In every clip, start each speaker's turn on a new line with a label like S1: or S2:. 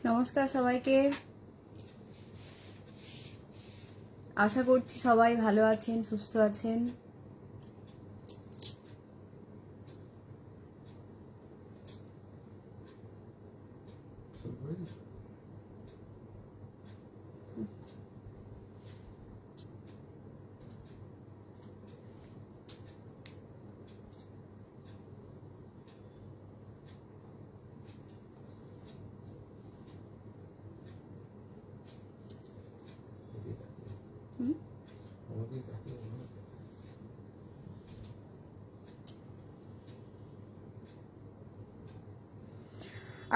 S1: নমস্কার সবাইকে। আশা করছি সবাই ভালো আছেন, সুস্থ আছেন।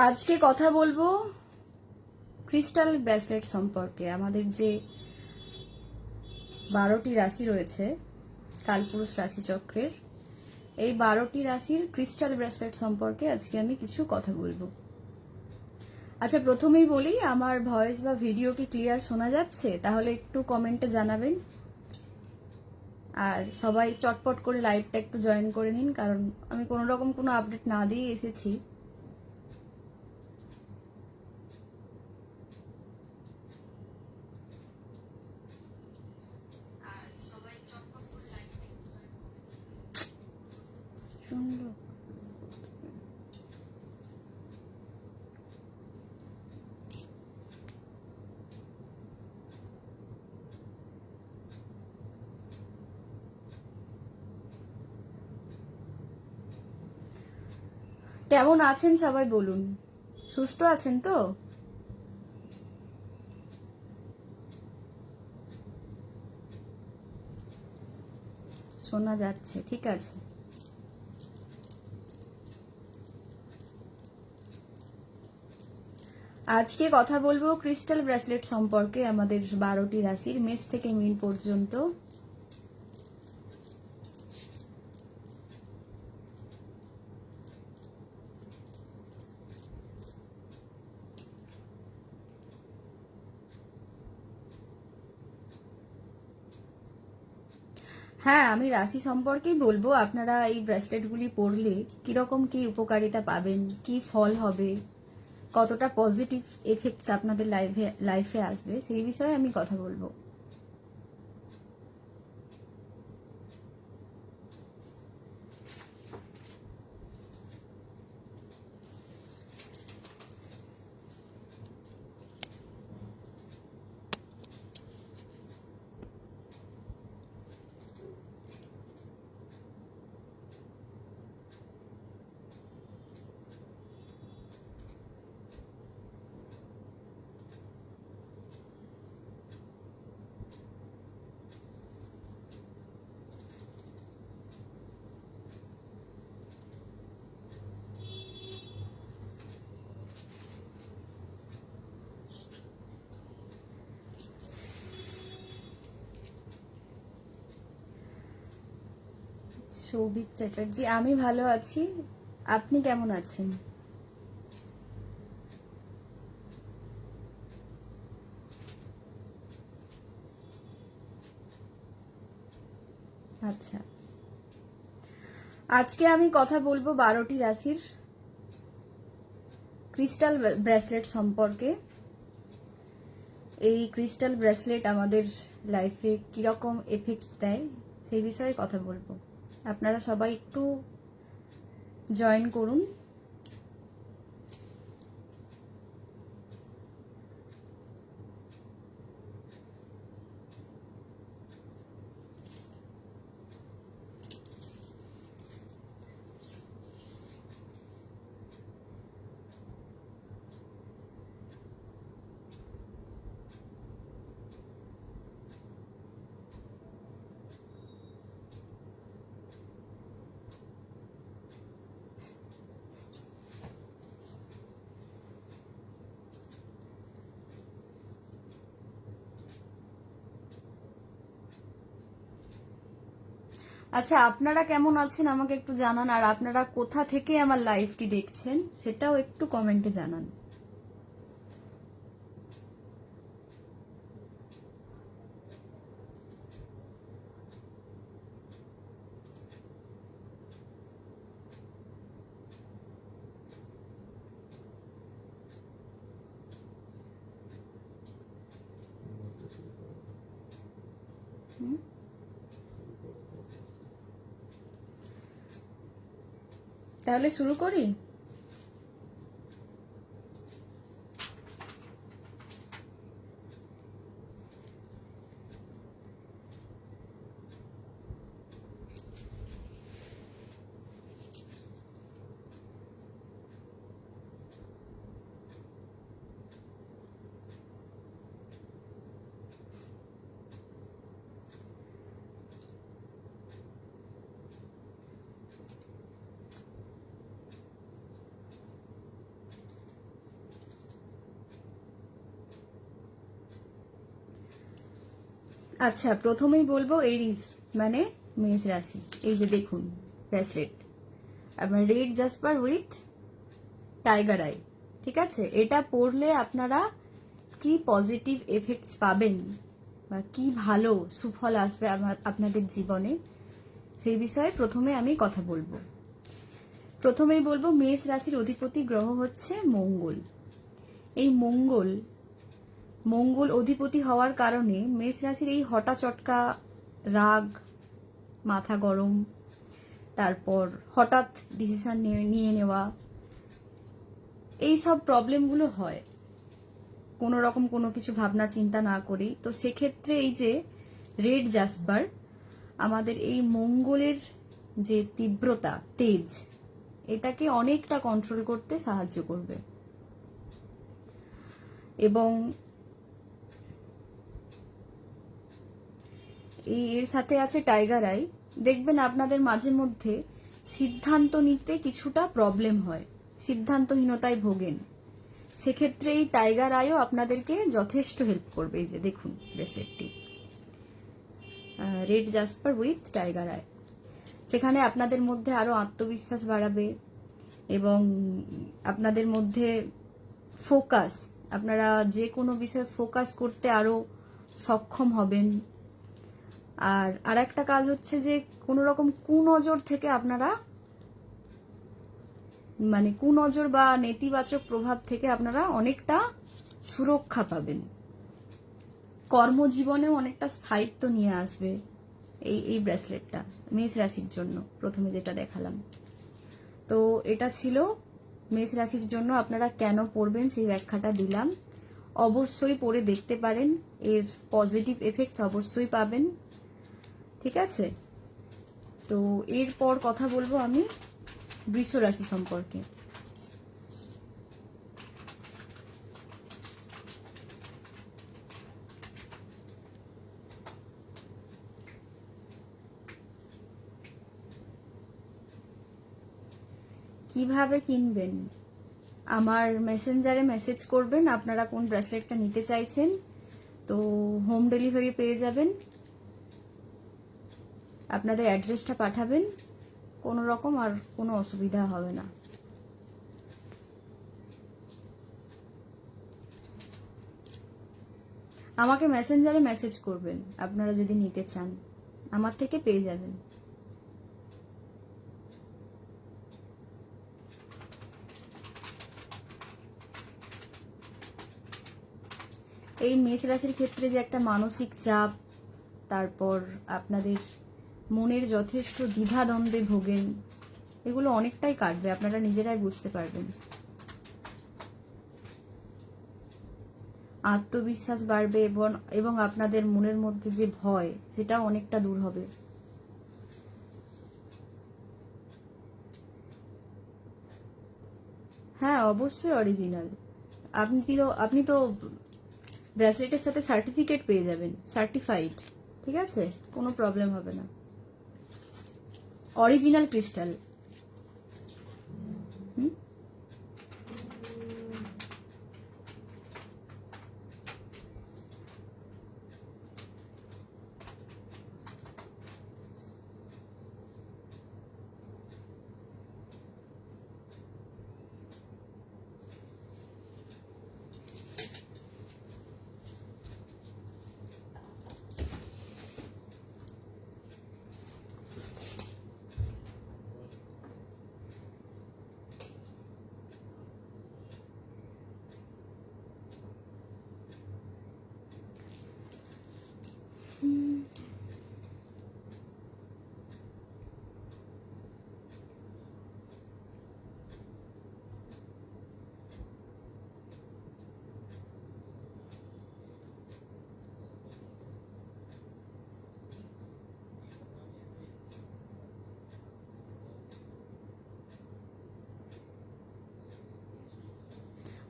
S1: আজকে কথা বলবো ক্রিস্টাল ব্রেসলেট সম্পর্কে। আমাদের যে 12টি রাশি রয়েছে কালপুরুষ রাশিচক্রের, এই 12টি রাশির ক্রিস্টাল ব্রেসলেট সম্পর্কে আজকে আমি কিছু কথা বলবো। আচ্ছা, প্রথমেই বলি, আমার ভয়েস বা ভিডিও কি ক্লিয়ার শোনা যাচ্ছে? তাহলে একটু কমেন্টে জানাবেন। আর সবাই চটপট করে লাইভটা একটু জয়েন করে নিন, কারণ আমি কোনো রকম কোনো আপডেট না দিয়ে এসেছি। কেমন আছেন সবাই বলুন? সুস্থ আছেন তো? শোনা যাচ্ছে, ঠিক আছে। আজকে কথা বলবো ক্রিস্টাল ব্রেসলেট সম্পর্কে, আমাদের 12টি রাশির মেষ থেকে মীন পর্যন্ত। হ্যাঁ, আমি রাশি সম্পর্কেই বলবো। আপনারা এই ব্রেসলেটগুলি পরলে কিরকম কি উপকারিতা পাবেন, কি ফল হবে, কতটা পজিটিভ এফেক্টস আপনাদের লাইফে আসবে, সেই বিষয়ে আমি কথা বলবো। সৌভিক চ্যাটার্জি, আমি ভালো আছি। আপনি কেমন আছেন? আচ্ছা, আজকে আমি কথা বলবো 12টি রাশির ক্রিস্টাল ব্রেসলেট সম্পর্কে। এই ক্রিস্টাল ব্রেসলেট আমাদের লাইফে কিরকম এফেক্টস দেয় সেই বিষয়ে কথা বলবো। আপনারা সবাই একটু জয়েন করুন। আচ্ছা, আপনারা কেমন আছেন আমাকে একটু জানান, আর আপনারা কোথা থেকে আমার লাইভটি দেখছেন সেটাও একটু কমেন্টে জানান। তাহলে শুরু করি। আচ্ছা, প্রথমেই বলবো এরিস মানে মেষ রাশি। এই যে দেখুন ব্রেসলেট, আপনার red jasper with tiger I, ঠিক আছে? এটা পড়লে আপনারা কি পজিটিভ এফেক্টস পাবেন বা কি ভালো সুফল আসবে আপনাদের জীবনে, সেই বিষয়ে প্রথমে আমি কথা বলবো। প্রথমেই বলবো মেষ রাশির অধিপতি গ্রহ হচ্ছে মঙ্গল। এই মঙ্গল অধিপতি হওয়ার কারণে মেষ রাশির এই হঠাচটকা রাগ, মাথা গরম, তারপর হঠাৎ ডিসিশন নিয়ে নেওয়া, এই সব প্রবলেমগুলো হয় কোনো রকম কোনো কিছু ভাবনা চিন্তা না করেই। তো সেক্ষেত্রে এই যে রেড জাসপার আমাদের এই মঙ্গলের যে তীব্রতা, তেজ, এটাকে অনেকটা কন্ট্রোল করতে সাহায্য করবে। এবং এর সাথে আছে টাইগার আই। দেখবেন আপনাদের মাঝে মধ্যে সিদ্ধান্ত নিতে কিছুটা প্রবলেম হয়, সিদ্ধান্তহীনতায় ভোগেন। সেক্ষেত্রে এই টাইগার আইও আপনাদেরকে যথেষ্ট হেল্প করবে। এই যে দেখুন ব্রেসলেটটি, red jasper with tiger eye, সেখানে আপনাদের মধ্যে আরো আত্মবিশ্বাস বাড়াবে এবং আপনাদের মধ্যে ফোকাস, আপনারা যে কোনো বিষয়ে ফোকাস করতে আরো সক্ষম হবেন। আর একটা কাজ হচ্ছে যে কোনো রকম কুনজর থেকে আপনারা, মানে কুনজর বা নেতিবাচক প্রভাব থেকে আপনারা অনেকটা সুরক্ষা পাবেন। কর্মজীবনেও অনেকটা স্থায়িত্ব নিয়ে আসবে এই ব্রেসলেটটা মেষ রাশির জন্য। প্রথমে যেটা দেখালাম, তো এটা ছিল মেষ রাশির জন্য আপনারা কেন পড়বেন সেই ব্যাখ্যাটা দিলাম। অবশ্যই পড়ে দেখতে পারেন, এর পজিটিভ এফেক্টস অবশ্যই পাবেন, ঠিক আছে? তো এরপর কথা বলবো আমি বৃষ রাশি সম্পর্কে। কিভাবে কিনবেন? আমার মেসেঞ্জারে মেসেজ করবেন আপনারা কোন ব্রেসলেটটা নিতে চাইছেন, তো হোম ডেলিভারি পেয়ে যাবেন। আপনাদের অ্যাড্রেসটা পাঠাবেন, কোনো রকম আর কোনো অসুবিধা হবে না। আমাকে মেসেঞ্জারে মেসেজ করবেন আপনারা যদি নিতে চান, আমার থেকে পেয়ে যাবেন। এই মেষ রাশির ক্ষেত্রে যে একটা মানসিক চাপ, তারপর আপনাদের মনের যথেষ্ট দ্বিধাদ্বন্দ্বে ভোগেন, এগুলো অনেকটাই কাটবে, আপনারা নিজেরাই বুঝতে পারবেন। আত্মবিশ্বাস বাড়বে এবং আপনাদের মনের মধ্যে যে ভয়, সেটাও অনেকটা দূর হবে। হ্যাঁ, অবশ্যই অরিজিনাল। আপনি তো ব্রেসলেটের সাথে সার্টিফিকেট পেয়ে যাবেন, সার্টিফাইড, ঠিক আছে? কোনো প্রবলেম হবে না। Original crystal.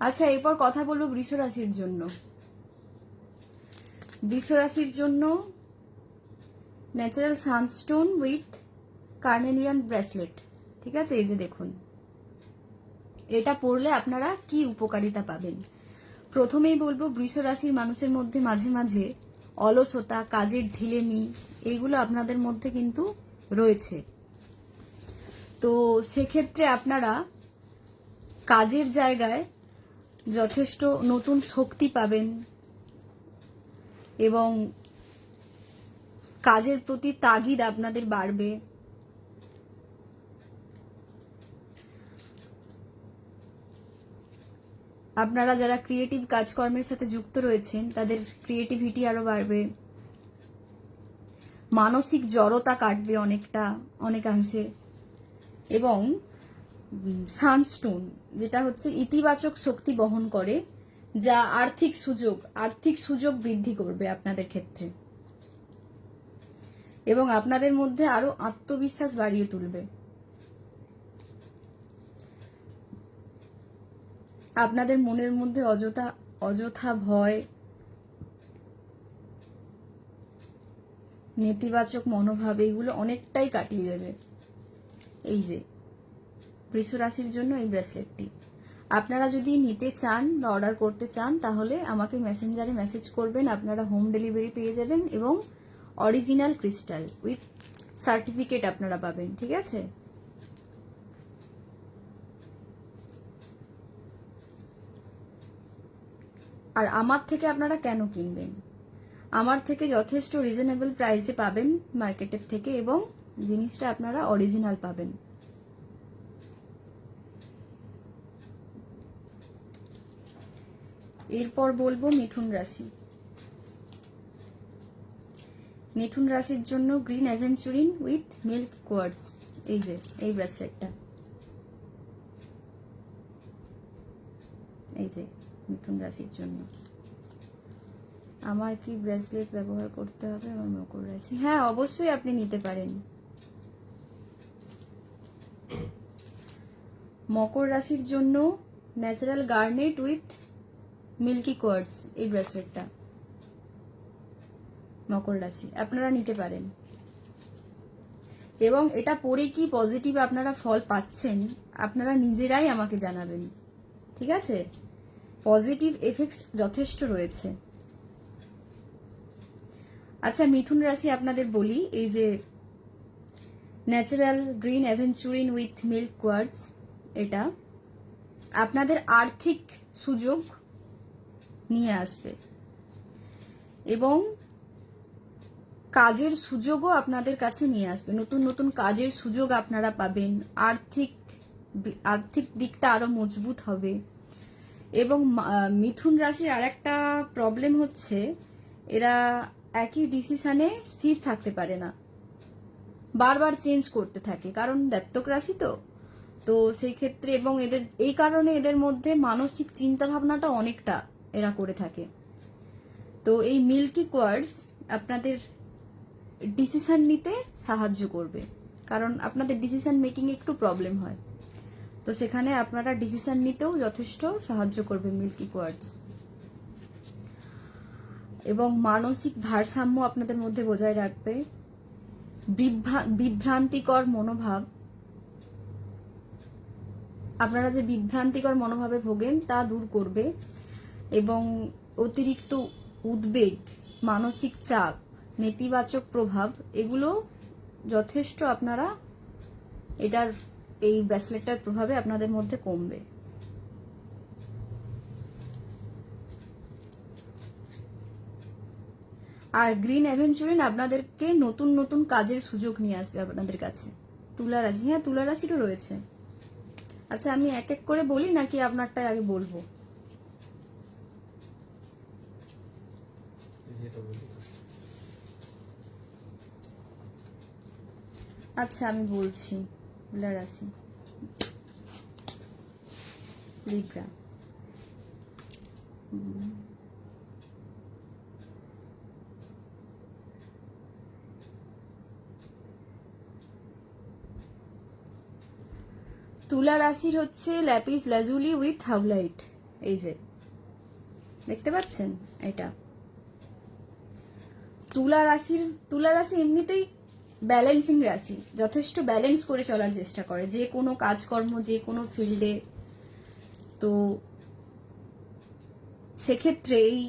S1: আচ্ছা, এরপর কথা বলবো বৃষ রাশির জন্য। বৃষ রাশির জন্য natural sunstone with carnelian bracelet, ঠিক আছে? এই যে দেখুন, এটা পড়লে আপনারা কি উপকারিতা পাবেন। প্রথমেই বলবো, বৃষ রাশির মানুষের মধ্যে মাঝে মাঝে অলসতা, কাজের ঢিলেমি, এইগুলো আপনাদের মধ্যে কিন্তু রয়েছে। তো সেক্ষেত্রে আপনারা কাজের জায়গায় যথেষ্ট নতুন শক্তি পাবেন এবং কাজের প্রতি তাগিদ আপনাদের বাড়বে। আপনারা যারা ক্রিয়েটিভ কাজকর্মের সাথে যুক্ত রয়েছেন তাদের ক্রিয়েটিভিটি আরো বাড়বে, মানসিক জড়তা কাটবে অনেকাংশে। এবং সানস্টোন যেটা হচ্ছে ইতিবাচক শক্তি বহন করে, যা আর্থিক সুযোগ বৃদ্ধি করবে আপনাদের ক্ষেত্রে এবং আপনাদের মধ্যে আরো আত্মবিশ্বাস বাড়িয়ে তুলবে। আপনাদের মনের মধ্যে অযথা ভয়, নেতিবাচক মনোভাব, এইগুলো অনেকটাই কাটিয়ে দেবে। এই যে বৃষ রাশির জন্য এই ব্রেসলেটটি আপনারা যদি নিতে চান বা অর্ডার করতে চান, তাহলে আমাকে মেসেঞ্জারে মেসেজ করবেন, আপনারা হোম ডেলিভারি পেয়ে যাবেন এবং অরিজিনাল ক্রিস্টাল উইথ সার্টিফিকেট আপনারা পাবেন, ঠিক আছে? আর আমার থেকে আপনারা কেন কিনবেন? আমার থেকে যথেষ্ট রিজনেবল প্রাইসে পাবেন মার্কেটের থেকে এবং জিনিসটা আপনারা অরিজিনাল পাবেন। এরপর বলবো মিথুন রাশি। মিথুন রাশির জন্য green aventurine with milk quartz, এই যে এই ব্রেসলেটটা, এই যে মিথুন রাশির জন্য। আমার কি ব্রেসলেট ব্যবহার করতে হবে আমার মকর রাশি? হ্যাঁ, অবশ্যই আপনি নিতে পারেন। মকর রাশির জন্য natural garnet with milky quartz, এই ব্রেসলেটটা মকর রাশি আপনারা নিতে পারেন। এবং এটা পরে কি পজিটিভ আপনারা ফল পাচ্ছেন আপনারা নিজেরাই আমাকে জানাবেন, ঠিক আছে? পজিটিভ এফেক্টস যথেষ্ট রয়েছে। আচ্ছা, মিথুন রাশি আপনাদের বলি, এই যে natural green aventurine with milk quartz, এটা আপনাদের আর্থিক সুযোগ নিয়ে আসবে এবং কাজের সুযোগও আপনাদের কাছে নিয়ে আসবে। নতুন নতুন কাজের সুযোগ আপনারা পাবেন, আর্থিক দিকটা আরো মজবুত হবে। এবং মিথুন রাশির আর একটা প্রবলেম হচ্ছে, এরা একই ডিসিশনে স্থির থাকতে পারে না, বারবার চেঞ্জ করতে থাকে, কারণ দ্ব্যর্থক রাশি তো সেই ক্ষেত্রে এবং এই কারণে এদের মধ্যে মানসিক চিন্তা ভাবনাটা অনেকটা এরা করে থাকে। তো এই মিল্কি কোয়ার্টজ আপনাদের ডিসিশন নিতে সাহায্য করবে, কারণ আপনাদের ডিসিশন মেকিং একটু প্রবলেম হয়, তো সেখানে আপনারা ডিসিশন নিতেও যথেষ্ট সাহায্য করবে মিল্কি কোয়ার্টজ। এবং মানসিক ভারসাম্য আপনাদের মধ্যে বজায় রাখবে, বিভ্রান্তিকর মনোভাব, আপনারা যে বিভ্রান্তিকর মনোভাবে ভোগেন তা দূর করবে এবং অতিরিক্ত উদ্বেগ, মানসিক চাপ, নেতিবাচক প্রভাব, এগুলো যথেষ্ট আপনারা এই ব্রেসলেটটার প্রভাবে আপনাদের মধ্যে কমবে। আর গ্রিন অ্যাভেঞ্চুরিন আপনাদেরকে নতুন নতুন কাজের সুযোগ নিয়ে আসবে আপনাদের কাছে। তুলা রাশি, হ্যাঁ তুলা রাশিরও রয়েছে। আচ্ছা, আমি এক এক করে বলি নাকি আপনারটাই আগে বলবো? আচ্ছা, আমি বলছি। তুলা রাশি, লিব্রা, তুলা রাশির হচ্ছে ল্যাপিস লাজুলি উইথ হাউলাইট, এই যে দেখতে পাচ্ছেন, এটা তুলা রাশি এমনিতেই ব্যালেন্সিং রাশি, যথেষ্ট ব্যালেন্স করে চলার চেষ্টা করে যে কোনো কাজকর্ম, যে কোনো ফিল্ডে। তো সেক্ষেত্রে এই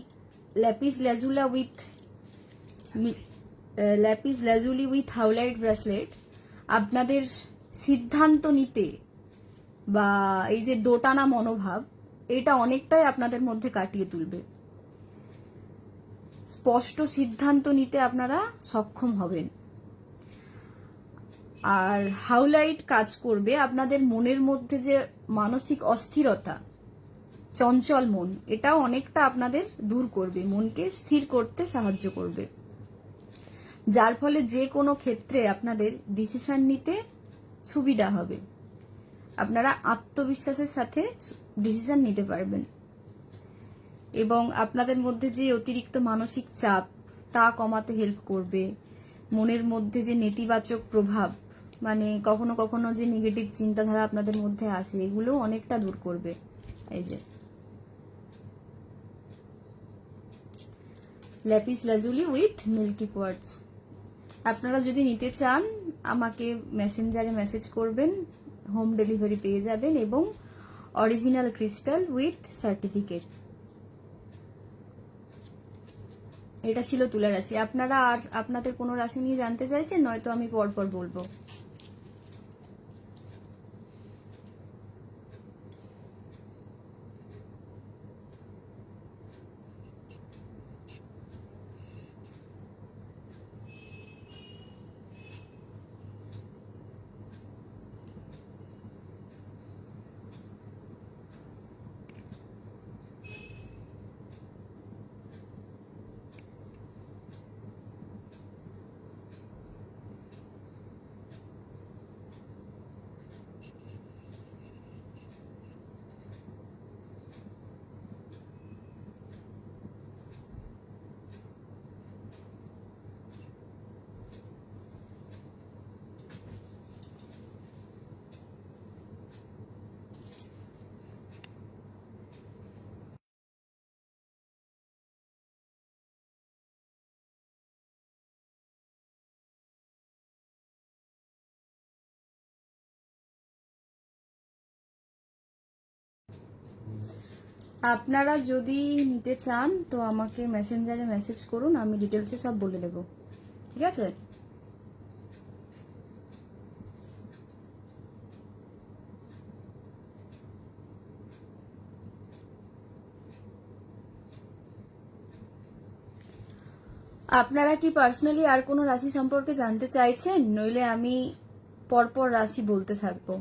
S1: ল্যাপিস ল্যাজুলি উইথ হাউলাইট ব্রেসলেট আপনাদের সিদ্ধান্ত নিতে বা এই যে দোটানা মনোভাব, এটা অনেকটাই আপনাদের মধ্যে কাটিয়ে তুলবে। স্পষ্ট সিদ্ধান্ত নিতে আপনারা সক্ষম হবেন। আর হাউলাইট কাজ করবে আপনাদের মনের মধ্যে যে মানসিক অস্থিরতা, চঞ্চল মন, এটাও অনেকটা আপনাদের দূর করবে, মনকে স্থির করতে সাহায্য করবে, যার ফলে যে কোনো ক্ষেত্রে আপনাদের ডিসিশন নিতে সুবিধা হবে। আপনারা আত্মবিশ্বাসের সাথে ডিসিশন নিতে পারবেন এবং আপনাদের মধ্যে যে অতিরিক্ত মানসিক চাপ তা কমাতে হেল্প করবে। মনের মধ্যে যে নেতিবাচক প্রভাব, মানে কখনো কখনো যে নেগেটিভ চিন্তাধারা আপনাদের মধ্যে আসে, এগুলো অনেকটা দূর করবে। এই যে lapis lazuli with milky quartz. আপনারা যদি নিতে চান আমাকে মেসেঞ্জারে মেসেজ করবেন, হোম ডেলিভারি পেয়ে যাবেন, এবং অরিজিনাল ক্রিস্টাল উইথ সার্টিফিকেট। এটা ছিল তুলা রাশি। আপনারা আর আপনাদের কোনো রাশি নিয়ে জানতে চাইছেন, নয়তো আমি পরপর বলবো। আপনারা যদি নিতে চান তো আমাকে মেসেঞ্জারে মেসেজ করুন, আমি ডিটেলসে সব বলে দেব। ঠিক আছে? আপনারা কি পার্সোনালি আর কোনো রাশি সম্পর্কে জানতে চাইছেন? নইলে আমি পরপর রাশি বলতে থাকবো।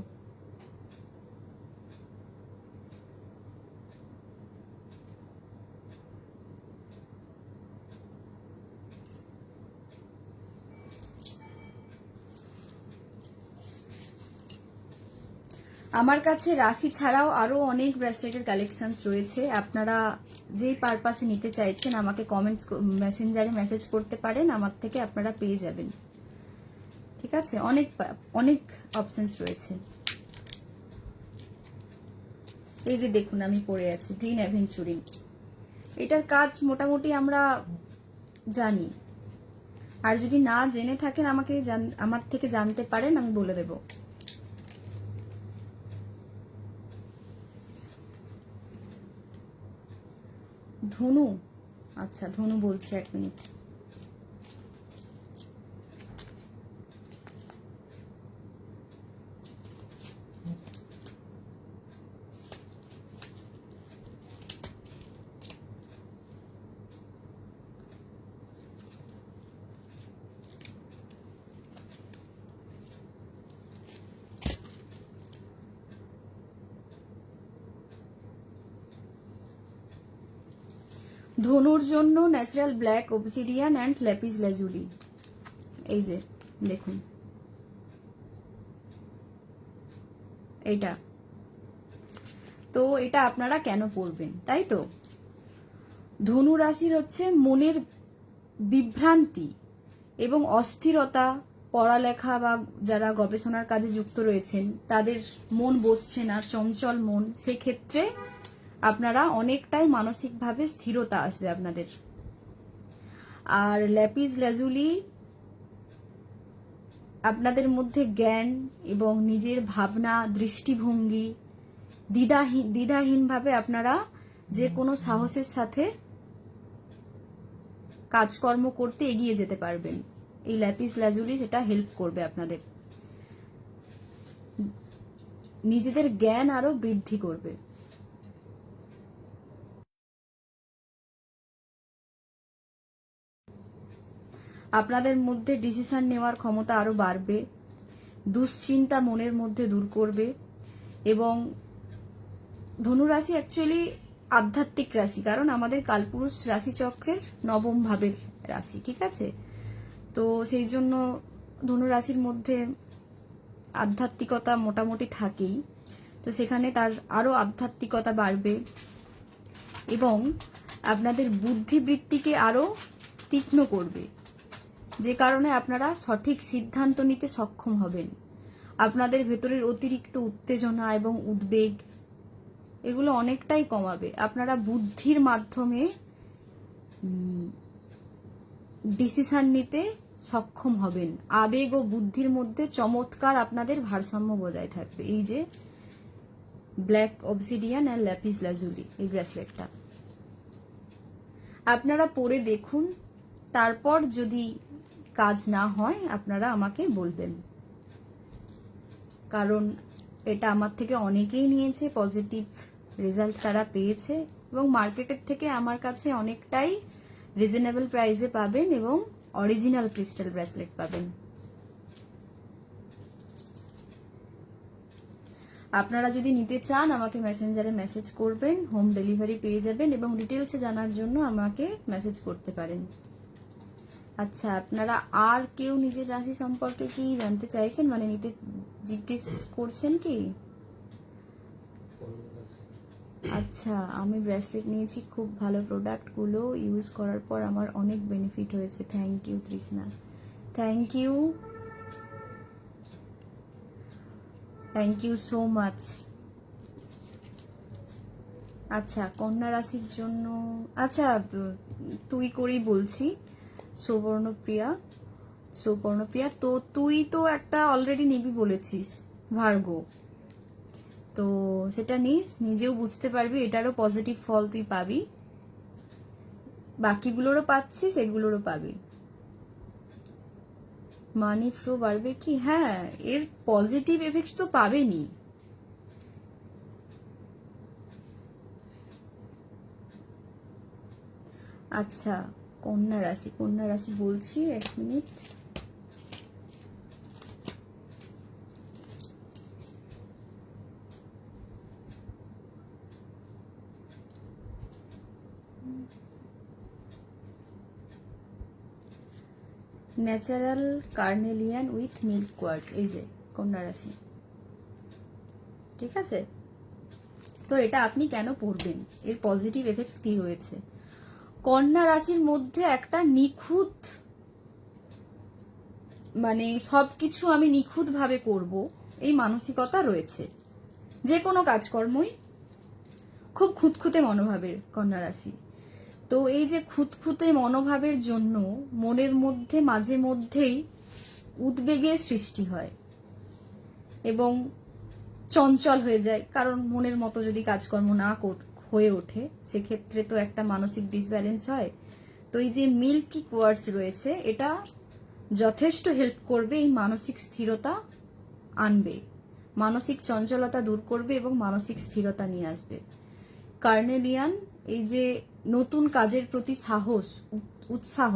S1: আমার কাছে রাশি ছাড়াও আরো অনেক ব্রেসলেটের কালেকশনস রয়েছে। আপনারা যেই পারপাসে নিতে চাইছেন আমাকে কমেন্টস মেসেঞ্জারে মেসেজ করতে পারেন, আমার থেকে আপনারা পেয়ে যাবেন। ঠিক আছে? অনেক অনেক অপশনস রয়েছে। এই যে দেখুন আমি পরে আছি গ্রিন অ্যাভেঞ্চুরিন। এটার কাজ মোটামুটি আমরা জানি, আর যদি না জেনে থাকেন আমাকে আমার থেকে জানতে পারেন, আমি বলে দেব। ধনু, আচ্ছা ধনু বলছে, এক মিনিট। ধনুর জন্য natural black obsidian and ল্যাপিস lazuli. এই যে দেখুন এটা, তো এটা আপনারা কেন পড়বেন, তাই তো? ধনু রাশির হচ্ছে মনের বিভ্রান্তি এবং অস্থিরতা, পড়ালেখা বা যারা গবেষণার কাজে যুক্ত রয়েছেন তাদের মন বসছে না, চঞ্চল মন, সেক্ষেত্রে আপনারা অনেকটাই মানসিকভাবে স্থিরতা আসবে আপনাদের। আর ল্যাপিস ল্যাজুলি আপনাদের মধ্যে জ্ঞান এবং নিজের ভাবনা, দৃষ্টিভঙ্গি, দ্বিধাহীনভাবে আপনারা যে কোনো সাহসের সাথে কাজকর্ম করতে এগিয়ে যেতে পারবেন। এই ল্যাপিস ল্যাজুলি সেটা হেল্প করবে আপনাদের, নিজেদের জ্ঞান আরো বৃদ্ধি করবে। আপনাদের মধ্যে ডিসিশন নেওয়ার ক্ষমতা আরো বাড়বে, দুশ্চিন্তা মনের মধ্যে দূর করবে। এবং ধনুরাশি অ্যাকচুয়ালি আধ্যাত্মিক রাশি, কারণ আমাদের কালপুরুষ রাশিচক্রের নবম ভাবের রাশি, ঠিক আছে? তো সেই জন্য ধনুরাশির মধ্যে আধ্যাত্মিকতা মোটামুটি থাকেই, তো সেখানে তার আরো আধ্যাত্মিকতা বাড়বে এবং আপনাদের বুদ্ধিবৃত্তিকে আরো তীক্ষ্ণ করবে, যে কারণে আপনারা সঠিক সিদ্ধান্ত নিতে সক্ষম হবেন। আপনাদের ভেতরের অতিরিক্ত উত্তেজনা এবং উদ্বেগ এগুলো অনেকটাই কমাবে। আপনারা বুদ্ধির মাধ্যমে ডিসিশন নিতে সক্ষম হবেন। আবেগ ও বুদ্ধির মধ্যে চমৎকার আপনাদের ভারসাম্য বজায় থাকবে। এই যে ব্ল্যাক অবসিডিয়ান আর ল্যাপিস লাজুলি এই ব্রেসলেটটা আপনারা পরে দেখুন, তারপর যদি কাজ না হয় আপনারা আমাকে বলবেন, কারণ এটা আমার থেকে অনেকেই নিয়েছে, পজিটিভ রেজাল্ট তারা পেয়েছে এবং মার্কেটের থেকে আমার কাছে অনেকটাই রিজনেবল প্রাইসে পাবেন এবং অরিজিনাল ক্রিস্টাল ব্রেসলেট পাবেন। আপনারা যদি নিতে চান আমাকে মেসেঞ্জারে মেসেজ করবেন, হোম ডেলিভারি পেয়ে যাবেন এবং ডিটেলসে জানার জন্য আমাকে মেসেজ করতে পারেন। আচ্ছা, আপনারা আর কেউ নিজের রাশি সম্পর্কে কি জানতে চাইছেন, মানে নিতে জিজ্ঞেস করছেন কি? আচ্ছা, আমি ব্রেসলেট নিয়েছি, খুব ভালো প্রোডাক্টগুলো ইউজ করার পর আমার অনেক বেনিফিট হয়েছে। Thank you Trishna, thank you, thank you so much. আচ্ছা, কন্যা রাশির জন্য আচ্ছা তুই করেই বলছি, সুবর্ণপ্রিয়া, তো তুই তো একটা অলরেডি নিবি বলেছিস, ভার্গো, তো সেটা নিস, নিজেও বুঝতে পারবি, এটারও পজিটিভ ফল তুই পাবি, বাকিগুলোরও পাচ্ছিস, এগুলোরও পাবি। মানি ফ্লো বাড়বে কি? হ্যাঁ, এর পজিটিভ এফেক্টস তো পাবেনি। আচ্ছা, কন্যা রাশি বলছি, এক minute. Natural carnelian with milk quartz, এই যে কন্যা রাশি, ঠিক আছে? তো এটা আপনি কেন পড়বেন, এর পজিটিভ এফেক্টস কি রয়েছে? কন্যা রাশির মধ্যে একটা নিখুঁত, মানে সবকিছু আমি নিখুঁত ভাবে করব এই মানসিকতা রয়েছে। যে কোনো কাজকর্মই খুব খুঁতখুঁতে মনোভাবের কন্যা রাশি। তো এই যে খুঁতখুঁতে মনোভাবের জন্য মনের মধ্যে মাঝে মধ্যেই উদ্বেগের সৃষ্টি হয় এবং চঞ্চল হয়ে যায়, কারণ মনের মতো যদি কাজকর্ম না হয়ে ওঠে সেক্ষেত্রে তো একটা মানসিক ডিসব্যালেন্স হয়। তো এই যে মিল্কি কোয়ার্টস রয়েছে, এটা যথেষ্ট হেল্প করবে, এই মানসিক স্থিরতা আনবে, মানসিক চঞ্চলতা দূর করবে এবং মানসিক স্থিরতা নিয়ে আসবে। কার্নেলিয়ান এই যে নতুন কাজের প্রতি সাহস, উৎসাহ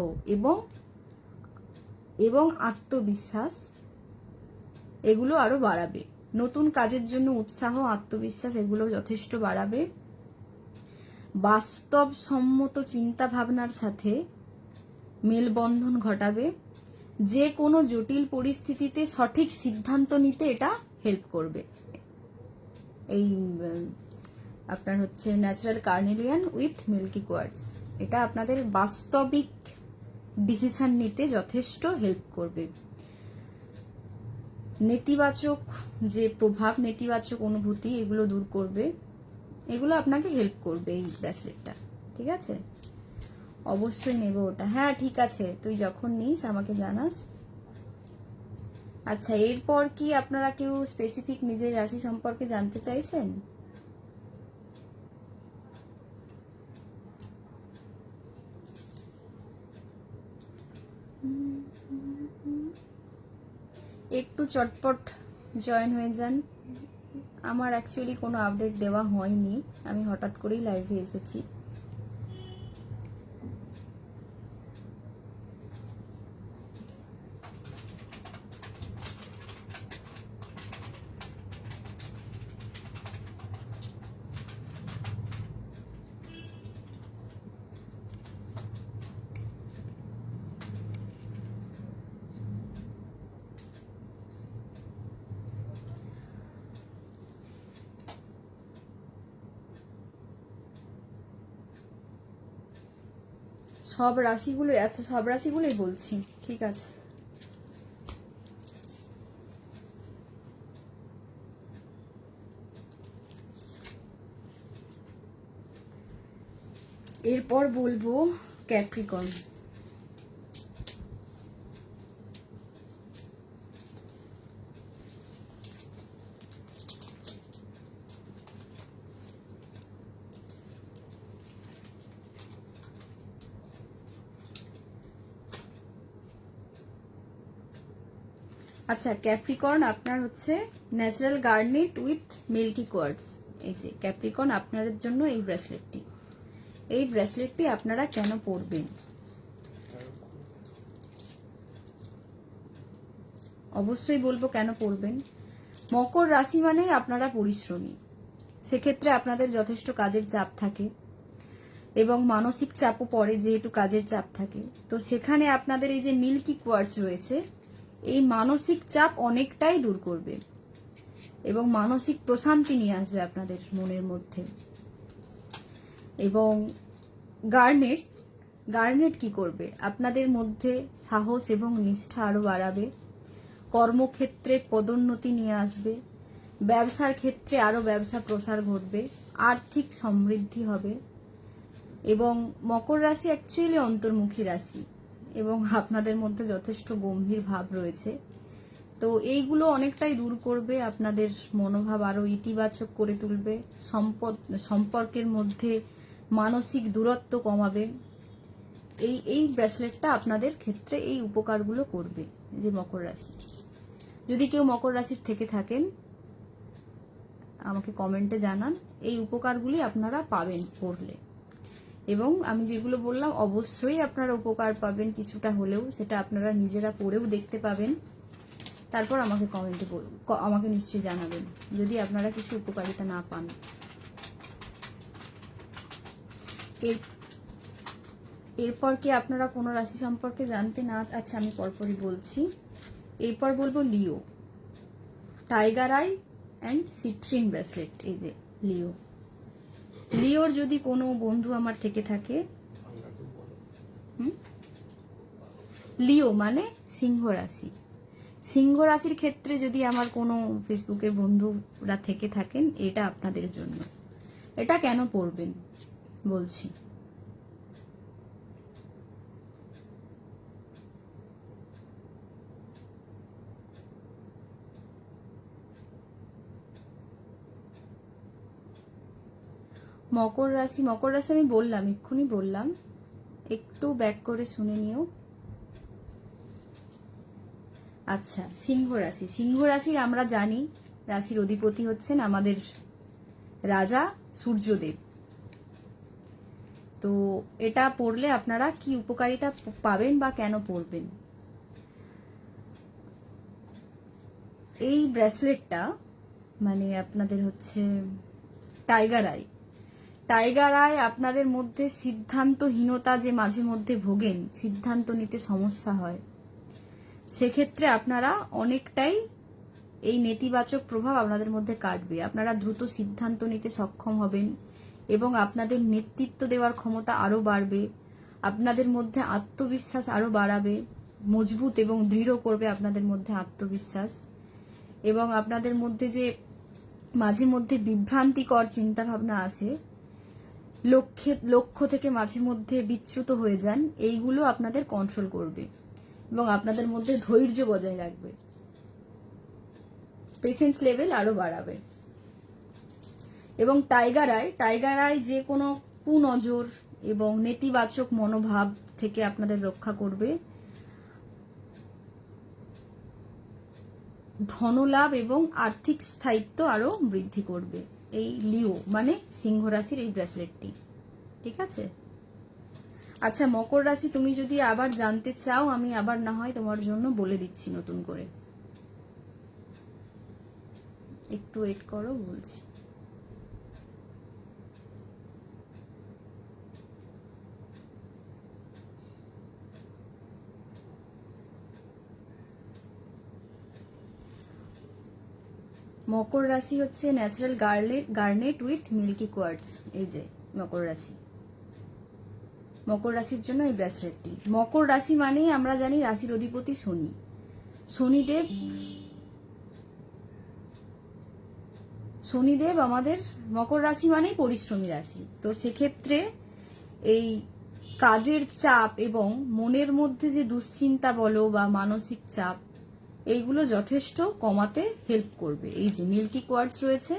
S1: এবং আত্মবিশ্বাস এগুলো আরো বাড়াবে। নতুন কাজের জন্য উৎসাহ, আত্মবিশ্বাস এগুলো যথেষ্ট বাড়াবে। বাস্তবসম্মত চিন্তা ভাবনার সাথে মেলবন্ধন ঘটাবে। যে কোনো জটিল পরিস্থিতিতে সঠিক সিদ্ধান্ত নিতে এটা হেল্প করবে। এই আপনার হচ্ছে natural carnelian with milky quartz, এটা আপনাদের বাস্তবিক ডিসিশন নিতে যথেষ্ট হেল্প করবে। নেতিবাচক যে প্রভাব, নেতিবাচক অনুভূতি এগুলো দূর করবে। এগুলো আপনাকে হেল্প করবে এই ব্রেসলেটটা, ঠিক আছে? অবশ্যই নেব ওটা। হ্যাঁ ঠিক আছে, তুই যখন নিস আমাকে জানাস। আচ্ছা, এরপর কি আপনারা কেউ স্পেসিফিক নিজের রাশি সম্পর্কে জানতে চাইছেন? একটু চটপট জয়েন হয়ে যান। আমার অ্যাকচুয়ালি কোনো আপডেট দেওয়া হয়নি, আমি হঠাৎ করেই লাইভে এসেছি। সব রাশিগুলো, আচ্ছা সব রাশিগুলোই বলছি, ঠিক আছে। এরপর বলবো ক্যাপ্রিকর্ন। আচ্ছা, ক্যাপ্রিকর্ন আপনার হচ্ছে natural garnet with milky quartz. এই যে ক্যাপ্রিকর্ন আপনার জন্য এই ব্রেসলেটটি, এই ব্রেসলেটটি আপনারা কেন পরবেন? অবশ্যই বলবো কেন পরবেন। মকর রাশি মানেই আপনারা পরিশ্রমী, সেক্ষেত্রে আপনাদের যথেষ্ট কাজের চাপ থাকে এবং মানসিক চাপও পড়ে, যেহেতু কাজের চাপ থাকে। তো সেখানে আপনাদের এই যে মিল্কি কোয়ার্টস রয়েছে, এই মানসিক চাপ অনেকটাই দূর করবে এবং মানসিক প্রশান্তি নিয়ে আসবে আপনাদের মনের মধ্যে। এবং গার্নেট, গার্নেট কি করবে? আপনাদের মধ্যে সাহস এবং নিষ্ঠা আরো বাড়াবে, কর্মক্ষেত্রে পদোন্নতি নিয়ে আসবে, ব্যবসার ক্ষেত্রে আরো ব্যবসা প্রসার ঘটবে, আর্থিক সমৃদ্ধি হবে। এবং মকর রাশি অ্যাকচুয়ালি অন্তর্মুখী রাশি এবং আপনাদের মধ্যে যথেষ্ট গম্ভীর ভাব রয়েছে। তো এইগুলো অনেকটাই দূর করবে, আপনাদের মনোভাব আরো ইতিবাচক করে তুলবে, সম্পর্কের মধ্যে মানসিক দূরত্ব কমাবে। এই ব্রেসলেটটা আপনাদের ক্ষেত্রে এই উপকারগুলো করবে। যে মকর রাশি, যদি কেউ মকর রাশির থেকে থাকেন আমাকে কমেন্টে জানান, এই উপকারগুলি আপনারা পাবেন পড়লে। এবং আমি যেগুলো বললাম অবশ্যই আপনারা উপকার পাবেন কিছুটা হলেও, সেটা আপনারা নিজেরা পড়েও দেখতে পাবেন, তারপর আমাকে কমেন্টে আমাকে নিশ্চয়ই জানাবেন যদি আপনারা কিছু উপকারিতা না পান। এরপর কি আপনারা কোনো রাশি সম্পর্কে জানতে না? আচ্ছা আমি পরপরই বলছি। এরপর বলবো Leo, tiger eye and citrine bracelet. এই যে লিও, লিওর যদি কোনো বন্ধু আমার থেকে থাকে, লিও মানে সিংহ রাশি, সিংহ রাশির ক্ষেত্রে যদি আমার কোনো ফেসবুকের বন্ধুরা থেকে থাকেন, এটা আপনাদের জন্য। এটা কেন পড়বেন বলছি। মকর রাশি, মকর রাশি আমি বললাম, এক্ষুনি বললাম, একটু ব্যাক করে শুনে নিও। আচ্ছা, সিংহ রাশি, সিংহ রাশির আমরা জানি রাশির অধিপতি হচ্ছেন আমাদের রাজা সূর্যদেব। তো এটা পড়লে আপনারা কি উপকারিতা পাবেন বা কেন পড়বেন? এই ব্রেসলেটটা মানে আপনাদের হচ্ছে টাইগার আই, টাইগার আই আপনাদের মধ্যে সিদ্ধান্তহীনতা যে মাঝে মধ্যে ভোগেন, সিদ্ধান্ত নিতে সমস্যা হয়, সেক্ষেত্রে আপনারা অনেকটাই এই নেতিবাচক প্রভাব আপনাদের মধ্যে কাটবে। আপনারা দ্রুত সিদ্ধান্ত নিতে সক্ষম হবেন এবং আপনাদের নেতৃত্ব দেওয়ার ক্ষমতা আরো বাড়বে, আপনাদের মধ্যে আত্মবিশ্বাস আরো বাড়াবে, মজবুত এবং দৃঢ় করবে আপনাদের মধ্যে আত্মবিশ্বাস। এবং আপনাদের মধ্যে যে মাঝে মধ্যে বিভ্রান্তিকর চিন্তা ভাবনা আসে, লক্ষ্য থেকে মাঝে মধ্যে বিচ্যুত হয়ে যান, এইগুলো আপনাদের কন্ট্রোল করবে এবং আপনাদের মধ্যে ধৈর্য বজায় রাখবে, পেশেন্স লেভেল আরো বাড়াবে। এবং টাইগার আই যে কোনো কুনজর এবং নেতিবাচক মনোভাব থেকে আপনাদের রক্ষা করবে, ধনলাভ এবং আর্থিক স্থায়িত্ব আরো বৃদ্ধি করবে এই লিও মানে সিংহ রাশির এই ব্রেসলেটটি। ঠিক আছে? আচ্ছা, মকর রাশি তুমি যদি আবার জানতে চাও, আমি আবার না হয় তোমার জন্য বলে দিচ্ছি নতুন করে, একটু ওয়েট করো, বলছি। মকর রাশি হচ্ছে natural garnet with milky quartz. এই যে মকর রাশি, মকর রাশির জন্য এই ব্রেসলেটটি। মকর রাশি মানেই আমরা জানি রাশির অধিপতি শনি। শনিদেব আমাদের, মকর রাশি মানেই পরিশ্রমী রাশি। তো সেক্ষেত্রে এই কাজের চাপ এবং মনের মধ্যে যে দুশ্চিন্তা বলো বা মানসিক চাপ, এইগুলো যথেষ্ট কমাতে হেল্প করবে। এই যে মিল্কি কোয়ার্টস রয়েছে,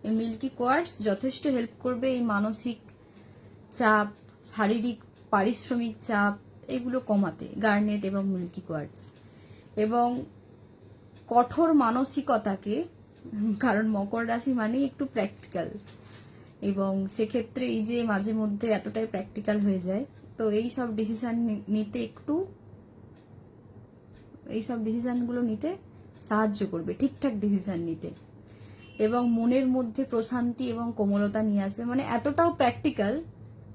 S1: এই মিল্কি কোয়ার্টস যথেষ্ট হেল্প করবে এই মানসিক চাপ, শারীরিক পারিশ্রমিক চাপ, এগুলো কমাতে, গার্নেট এবং মিল্কি কোয়ার্টস। এবং কঠোর মানসিকতাকে, কারণ মকর রাশি মানে একটু প্র্যাকটিক্যাল, এবং সেক্ষেত্রে এই যে মাঝে মধ্যে এতটাই প্র্যাকটিক্যাল হয়ে যায়, তো এই সব ডিসিশনগুলো নিতে সাহায্য করবে, ঠিকঠাক ডিসিশন নিতে। এবং মনের মধ্যে প্রশান্তি এবং কোমলতা নিয়ে আসবে, মানে এতটাও প্র্যাকটিক্যাল,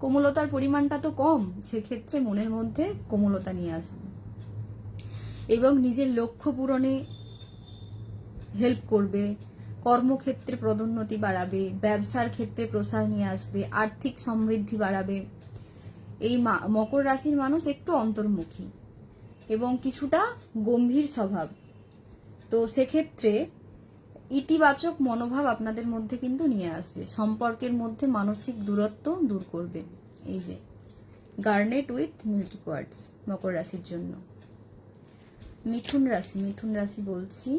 S1: কোমলতার পরিমাণটা তো কম, সেক্ষেত্রে মনের মধ্যে কোমলতা নিয়ে আসবে এবং নিজের লক্ষ্য পূরণে হেল্প করবে, কর্মক্ষেত্রে পদোন্নতি বাড়াবে, ব্যবসার ক্ষেত্রে প্রসার নিয়ে আসবে, আর্থিক সমৃদ্ধি বাড়াবে। এই মকর রাশির মানুষ একটু অন্তর্মুখী এবং কিছুটা গম্ভীর স্বভাব, তো সেক্ষেত্রে ইতিবাচক মনোভাব আপনাদের মধ্যে কিন্তু নিয়ে আসবে, সম্পর্কের মধ্যে মানসিক দূরত্ব দূর করবে। এই যে গার্নেট উইথ মিল্কি কোয়ার্টস মকর রাশির জন্য। মিথুন রাশি বলছি।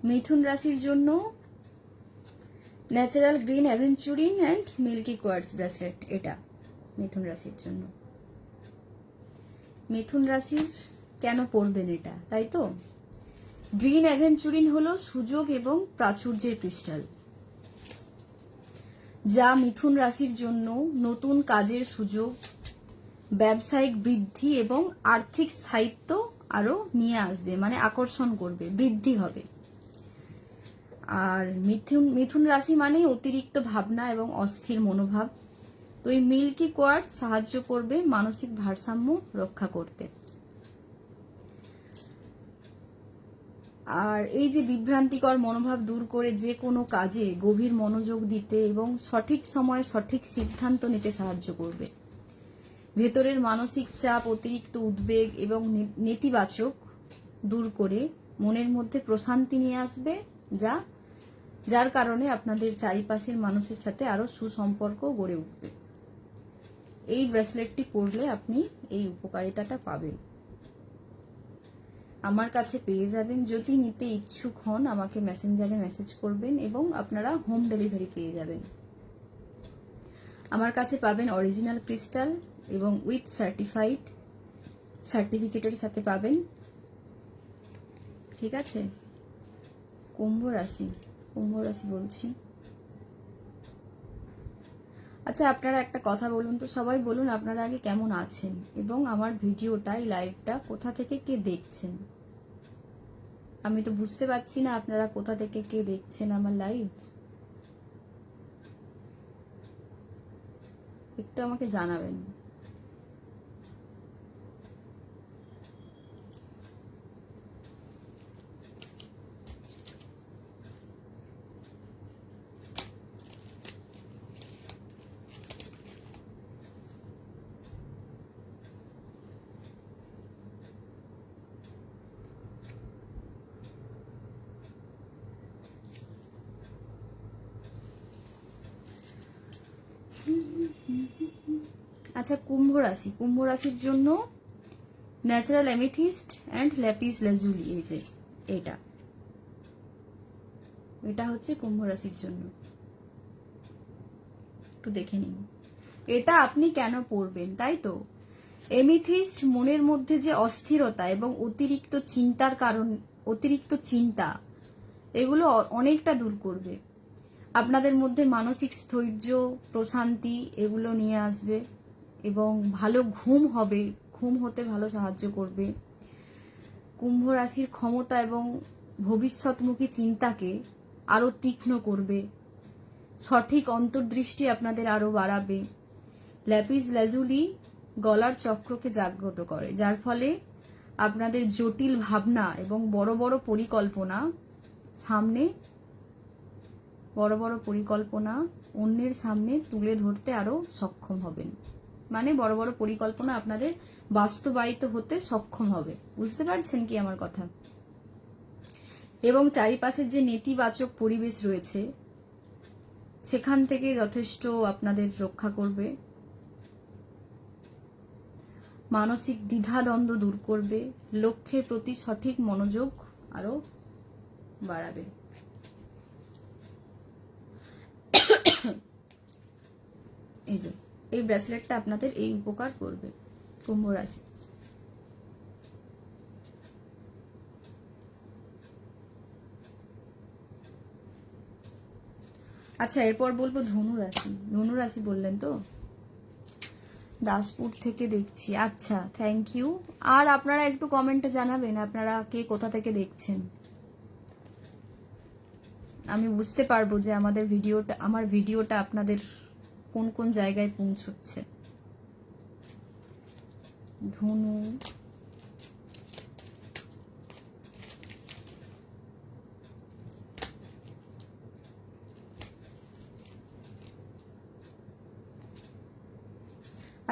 S1: মিথুন রাশির জন্য natural green aventurine and milky quartz bracelet, এটা মিথুন রাশির জন্য। মিথুন রাশির কেন পরবেন এটা, তাই তো? গ্রিন অ্যাভেঞ্চুরিন হলো সুযোগ এবং প্রাচুর্যের ক্রিস্টাল, যা মিথুন রাশির জন্য নতুন কাজের সুযোগ, ব্যবসায়িক বৃদ্ধি এবং আর্থিক স্থায়িত্ব আরো নিয়ে আসবে, মানে আকর্ষণ করবে, বৃদ্ধি হবে। আর মিথুন রাশি মানে অতিরিক্ত ভাবনা এবং অস্থির মনোভাব, তো এই মিল্কি কোয়ার্টস সাহায্য করবে মানসিক ভারসাম্য রক্ষা করতে। আর এই যে বিভ্রান্তিকর মনোভাব দূর করে যে কোনো কাজে গভীর মনোযোগ দিতে এবং সঠিক সময়ে সঠিক সিদ্ধান্ত নিতে সাহায্য করবে। ভেতরের মানসিক চাপ, অতিরিক্ত উদ্বেগ এবং নেতিবাচক দূর করে মনের মধ্যে প্রশান্তি নিয়ে আসবে, যার কারণে আপনাদের চারিপাশের মানুষের সাথে আরো সুসম্পর্ক গড়ে উঠবে। এই ব্রেসলেটটি পরলে আপনি এই উপকারিতাটা পাবেন, আমার কাছে পেয়ে যাবেন। যদি নিতে ইচ্ছুক হন আমাকে মেসেঞ্জারে মেসেজ করবেন এবং আপনারা হোম ডেলিভারি পেয়ে যাবেন। আমার কাছে পাবেন অরিজিনাল ক্রিস্টাল এবং উইথ সার্টিফিকেটের সাথে পাবেন। ঠিক আছে? কুম্ভ রাশি বলছি। আচ্ছা, আপনারা একটা কথা বলুন তো, সবাই বলুন আপনারা আগে কেমন আছেন এবং আমার ভিডিওটা, এই লাইভটা কোথা থেকে কে দেখছেন। আমি তো বুঝতে পারছি না আপনারা কোথা থেকে কে দেখছেন আমার লাইভ, একটু আমাকে জানাবেন। আচ্ছা, কুম্ভ রাশি, কুম্ভ রাশির জন্য ন্যাচারাল অ্যামেথিস্ট অ্যান্ড ল্যাপিস লাজুলি, এই যে এটা এটা হচ্ছে কুম্ভ রাশির জন্য। একটু দেখে নিন এটা আপনি কেন পড়বেন, তাই তো। এমিথিস্ট মনের মধ্যে যে অস্থিরতা এবং অতিরিক্ত চিন্তার কারণ, অতিরিক্ত চিন্তা, এগুলো অনেকটা দূর করবে। আপনাদের মধ্যে মানসিক স্থৈর্য, প্রশান্তি এগুলো নিয়ে আসবে এবং ভালো ঘুম হবে, ঘুম হতে ভালো সাহায্য করবে। কুম্ভ রাশির ক্ষমতা এবং ভবিষ্যৎমুখী চিন্তাকে আরো তীক্ষ্ণ করবে, সঠিক অন্তর্দৃষ্টি আপনাদের আরো বাড়াবে। ল্যাপিস লাজুলি গলার চক্রকে জাগ্রত করে, যার ফলে আপনাদের জটিল ভাবনা এবং বড় বড় পরিকল্পনা সামনে, বড় বড় পরিকল্পনা অন্যের সামনে তুলে ধরতে আরো সক্ষম হবেন। মানে বড় বড় পরিকল্পনা আপনাদের বাস্তবায়িত হতে সক্ষম হবে। বুঝতে পারছেন কি আমার কথা? এবং চারিপাশের যে নেতিবাচক পরিবেশ রয়েছে সেখান থেকে যথেষ্ট আপনাদের রক্ষা করবে। মানসিক দ্বিধাদ্বন্দ্ব দূর করবে, লক্ষ্যের প্রতি সঠিক মনোযোগ আরো বাড়াবে। এই যে এই ব্রেসলেটটা আপনাদের এই উপকার করবে কুম্ভ রাশি। আচ্ছা, এরপর বলবো ধনু রাশি। ধনু রাশি বললেন তো, দাসপুর থেকে দেখছি। আচ্ছা, থ্যাংক ইউ। আর আপনারা একটু কমেন্টে জানাবেন আপনারা কে কোথা থেকে দেখছেন, আমি বুঝতে পারবো যে আমার ভিডিওটা আপনাদের কোন কোন জায়গায় পৌঁছচ্ছে। ধনু,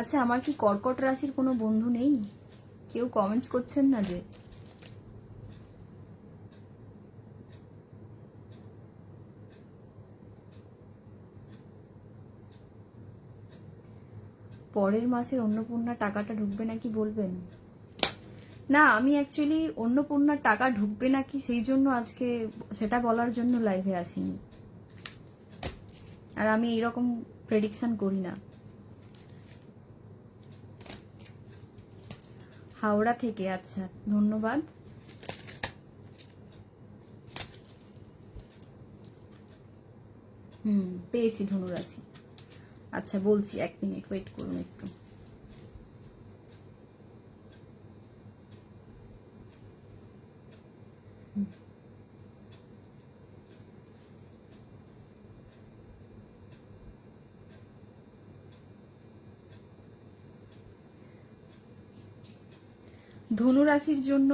S1: আচ্ছা, আমার কি কর্কট রাশির কোনো বন্ধু নেই? কেউ কমেন্টস করছেন না যে? পরের মাসের অন্নপূর্ণা টাকাটা ঢুকবে নাকি বলবেন? না, আমি অ্যাকচুয়ালি অন্নপূর্ণার টাকা ঢুকবে নাকি সেই জন্য আজকে সেটা বলার জন্য লাইভে আসিনি। আর আমি এইরকম প্রেডিকশন করি না। হাওড়া থেকে, আচ্ছা ধন্যবাদ। পেয়েছি ধনুরাশি। আচ্ছা বলছি, 1 মিনিট ওয়েট করুন একটু। ধনু রাশির জন্য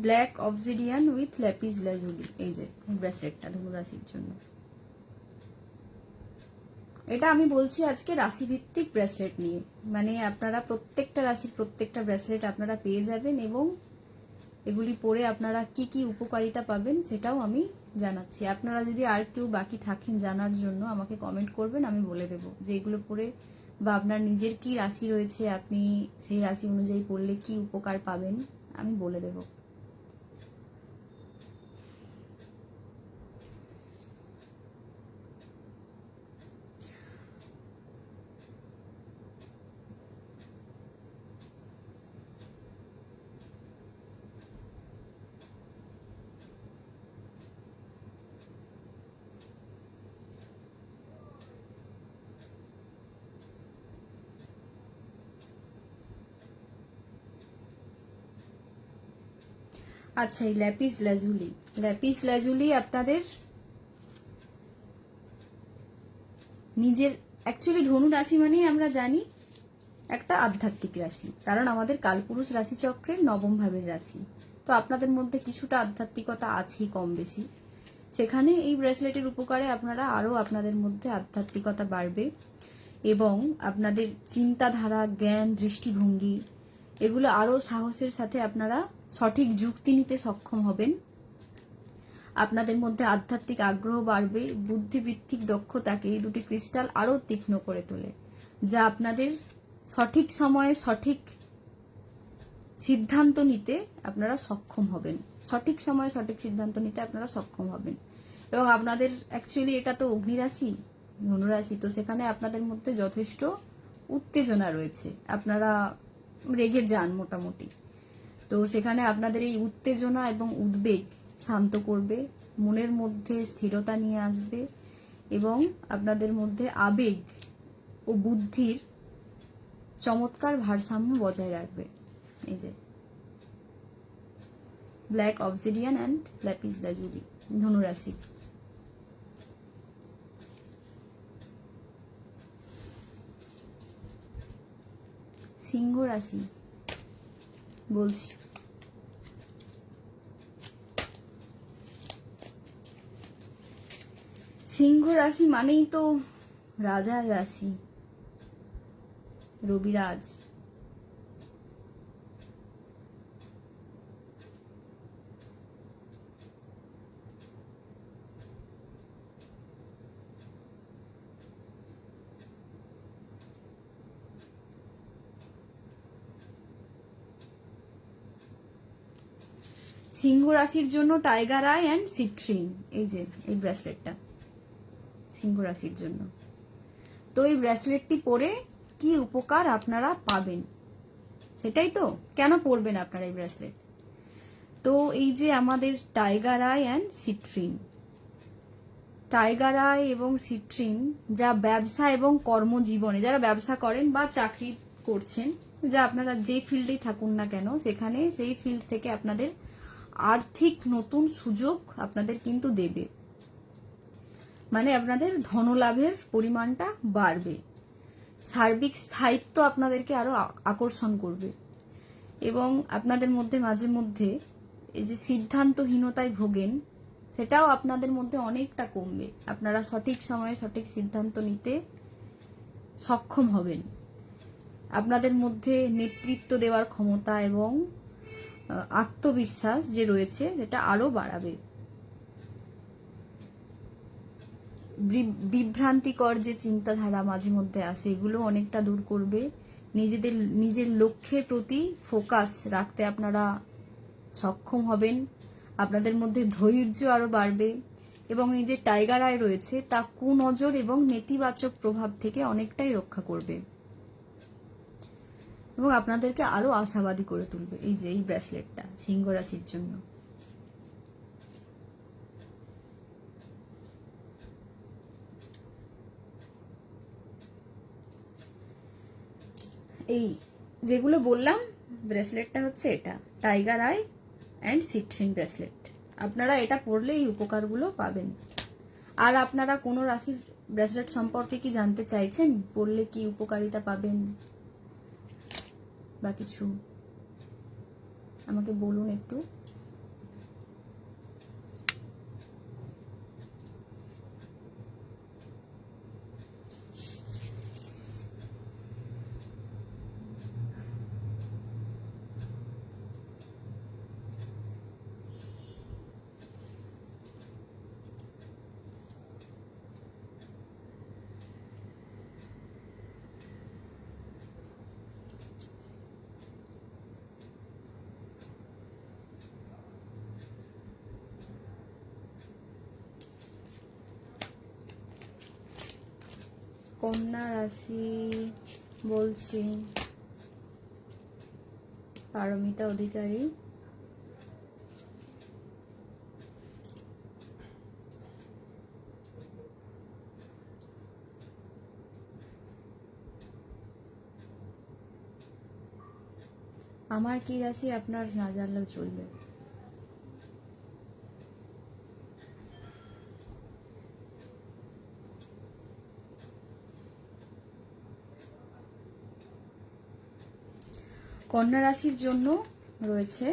S1: ব্ল্যাক অবসিডিয়ান উইথ ল্যাপিস লাজুলি, এই যে ব্রেসলেটটা ধনু রাশির জন্য। এটা আমি বলছি আজকে রাশি ভিত্তিক ব্রেসলেট নিয়ে, মানে আপনারা প্রত্যেকটা রাশির প্রত্যেকটা ব্রেসলেট আপনারা পেয়ে যাবেন এবং এগুলি পরে আপনারা কি কি উপকারিতা পাবেন সেটাও আমি জানাচ্ছি। আপনারা যদি আর কেউ বাকি থাকেন জানার জন্য আমাকে কমেন্ট করবেন, আমি বলে দেবো যে এগুলো পরে বা আপনার নিজের কি রাশি রয়েছে আপনি সেই রাশি অনুযায়ী পড়লে কি উপকার পাবেন আমি বলে দেবো। আচ্ছা, এই ল্যাপিস লাজুলি, ল্যাপিস লাজুলি আপনাদের নিজের, অ্যাকচুয়ালি ধনু রাশি মানে আমরা জানি একটা আধ্যাত্মিক রাশি, কারণ আমাদের কালপুরুষ রাশি চক্রের 9ম ভাবের রাশি। তো আপনাদের মধ্যে কিছুটা আধ্যাত্মিকতা আছেই কম বেশি, সেখানে এই ব্রেসলেটের উপকারে আপনারা আরো আপনাদের মধ্যে আধ্যাত্মিকতা বাড়বে এবং আপনাদের চিন্তাধারা, জ্ঞান, দৃষ্টিভঙ্গি এগুলো আরো সাহসের সাথে আপনারা সঠিক যুক্তি নিতে সক্ষম হবেন। আপনাদের মধ্যে আধ্যাত্মিক আগ্রহ বাড়বে, বুদ্ধিবৃত্তিক দক্ষতাকে এই দুটি ক্রিস্টাল আরও তীক্ষ্ণ করে তোলে, যা আপনাদের সঠিক সময়ে সঠিক সিদ্ধান্ত নিতে আপনারা সক্ষম হবেন। সঠিক সময়ে সঠিক সিদ্ধান্ত নিতে আপনারা সক্ষম হবেন। এবং আপনাদের অ্যাকচুয়ালি এটা তো অগ্নিরাশি, ধনুরাশি, তো সেখানে আপনাদের মধ্যে যথেষ্ট উত্তেজনা রয়েছে, আপনারা রেগে যান মোটামুটি। তো সেখানে আপনাদের এই উত্তেজনা এবং উদ্বেগ শান্ত করবে, মনের মধ্যে স্থিরতা নিয়ে আসবে এবং আপনাদের মধ্যে আবেগ ও বুদ্ধির চমৎকার ভারসাম্য বজায় রাখবে। এই যে ব্ল্যাক অবসিডিয়ান অ্যান্ড ল্যাপিস লাজুলি, ধনুরাশি। সিংহ রাশি বলছি, সিংহ রাশি মানেই তো রাজার রাশি, রবিরাজ। সিংহ রাশির জন্য টাইগার আই অ্যান্ড সিট্রিন, এই যে এই ব্রেসলেটটা সিংহ রাশির জন্য। তো এই ব্রেসলেটটি পরে কি উপকার আপনারা পাবেন, সেটাই তো, কেন পরবেন আপনারা এই ব্রেসলেট? তো এই যে আমাদের tiger eye and citrine, tiger I এবং সিট্রিন যা ব্যবসা এবং কর্মজীবনে, যারা ব্যবসা করেন বা চাকরি করছেন, যা আপনারা যে ফিল্ডেই থাকুন না কেন, সেখানে সেই ফিল্ড থেকে আপনাদের আর্থিক নতুন সুযোগ আপনাদের কিন্তু দেবে, মানে আপনাদের ধনলাভের পরিমাণটা বাড়বে, সার্বিক স্থায়িত্ব আপনাদেরকে আরো আকর্ষণ করবে এবং আপনাদের মধ্যে মাঝে মধ্যে এই যে সিদ্ধান্তহীনতায় ভোগেন, সেটাও আপনাদের মধ্যে অনেকটা কমবে। আপনারা সঠিক সময়ে সঠিক সিদ্ধান্ত নিতে সক্ষম হবেন। আপনাদের মধ্যে নেতৃত্ব দেওয়ার ক্ষমতা এবং আত্মবিশ্বাস যে রয়েছে সেটা আরো বাড়াবে। বিভ্রান্তিকর যে চিন্তাধারা মাঝে মধ্যে আসে, এগুলো অনেকটা দূর করবে। নিজের লক্ষ্যের প্রতি ফোকাস রাখতে আপনারা সক্ষম হবেন। আপনাদের মধ্যে ধৈর্য আরো বাড়বে এবং এই যে টাইগার আই রয়েছে তা কুনজর এবং নেতিবাচক প্রভাব থেকে অনেকটাই রক্ষা করবে এবং আপনাদেরকে আরো আশাবাদী করে তুলবে। এই যে এই ব্রেসলেটটা সিংহ রাশির জন্য। এই যেগুলো বললাম, ব্রেসলেটটা হচ্ছে এটা tiger eye and citrine bracelet. আপনারা এটা পরলে এই উপকারগুলো পাবেন। আর আপনারা কোনো রাশির ব্রেসলেট সম্পর্কে কি জানতে চাইছেন, পরলে কি উপকারিতা পাবেন বা কিছু, আমাকে বলুন একটু। কন্যা রাশি বলছি, পারমিতা অধিকারী। আমার কি রাশি আপনার না জানলেও চলবে। কন্যা রাশির জন্য রয়েছে